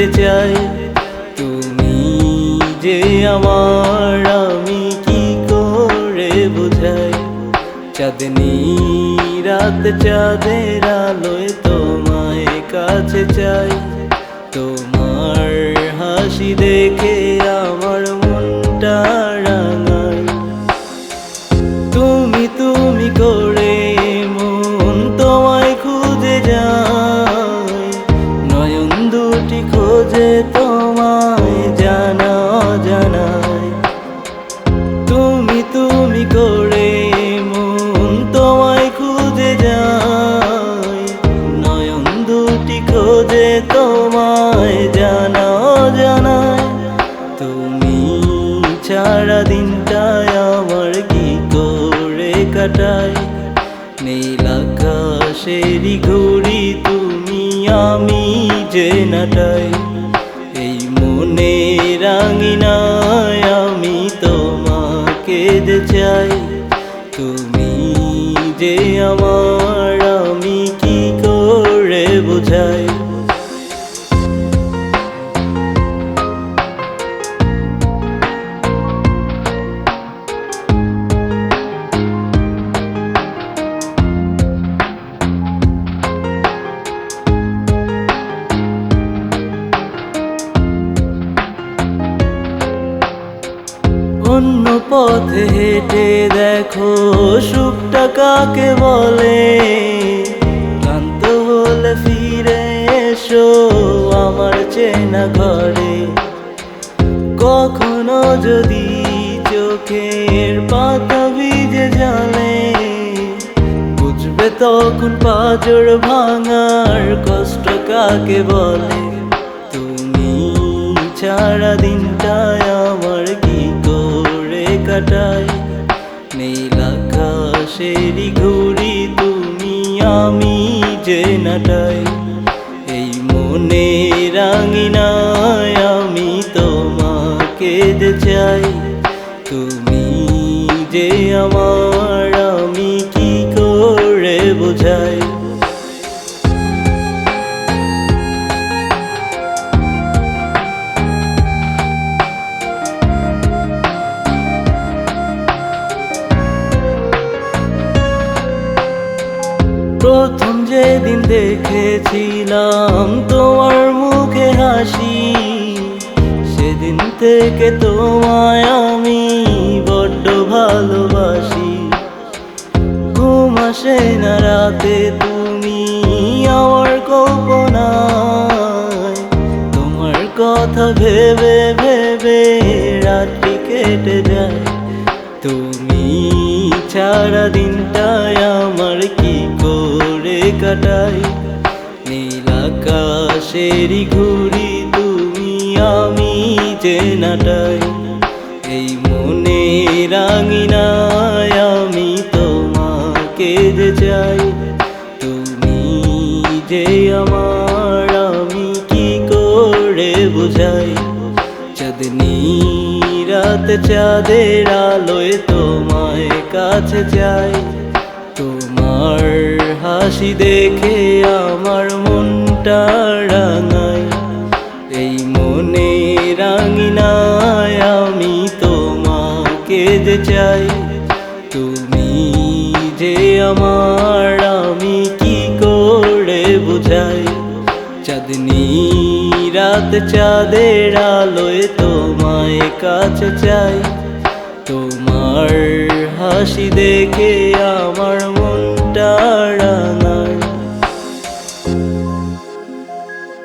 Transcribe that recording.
পেতে চাই। তুমি যে আমার আমি কি করে বুঝাই। চাঁদনি রাত চাঁদের আলোয় তোমায় কাছে চাই। তোমার হাসি দেখে আমার মনটা রাঙায়। তুমি তুমি করে মন তোমায় খুঁজে যায়। নয়ন দুটি খোঁজে তোমায় জানা জানায়। তুমি তুমি করে মন তোমায় খুঁজে যায়। নয়ন দুটি খোঁজে তোমায় জানা জানায়। তুমি ছাড়া দিনটায় আমার কি করে কাটাই। নীল আকাশেরই ঘুড়ি তুমি আমি যে নাটাই। এই মনে রাঙিনায় আমি তোমাকে যে চাই। তুমি যে আমার আমি কি করে বুঝাই। অন্য পথে হেঁটে দেখো সুখটা কাকে বলে। ক্লান্ত হলে ফিরে এসো আমার চেনা ঘরে। কখনো যদি চোখের পাতা ভিজে জলে, বুঝবে তখন পাঁজর ভাঙার কষ্ট কাকে বলে। তুমি ছাড়া দিনটায় আমার কি করে কাটাই। নীল আকাশেরই ঘুড়ি তুমি আমি যে নাটাই। এই মনে রাঙিনায় আমি তোমাকে যে চাই। তুমি যে আমার আমি কি করে বুঝাই। প্রথম যেদিন দেখেছিলাম তোমার মুখে হাসি, সেদিন থেকে তোমায় আমি বড্ড ভালোবাসি। ঘুম আসে না রাতে তুমি আমার কল্পনায়। তোমার কথা ভেবে ভেবে রাত্রি কেটে যায়। তুমি ছাড়া দিনটায় আমার কি করে কাটাই। নীল আকাশেরই ঘুড়ি তুমি আমি যে নাটাই। এই মনে রাঙিনায় আমি তোমাকে যে চাই। তুমি যে আমার আমি কি করে বুঝাই। চাঁদনি রাত চাঁদের আলোয় তোমায় কাছে চাই। তোমার হাসি দেখে আমার মনটা রাঙায়। এই মনে রাঙিনায় আমি তোমাকে যে চাই। তুমি যে আমার আমি কি করে বুঝাই। চাঁদনি রাত চাঁদের আলোয় তোমায় কাছে চাই। তোমার হাসি দেখে আমার মনটা রাঙায়।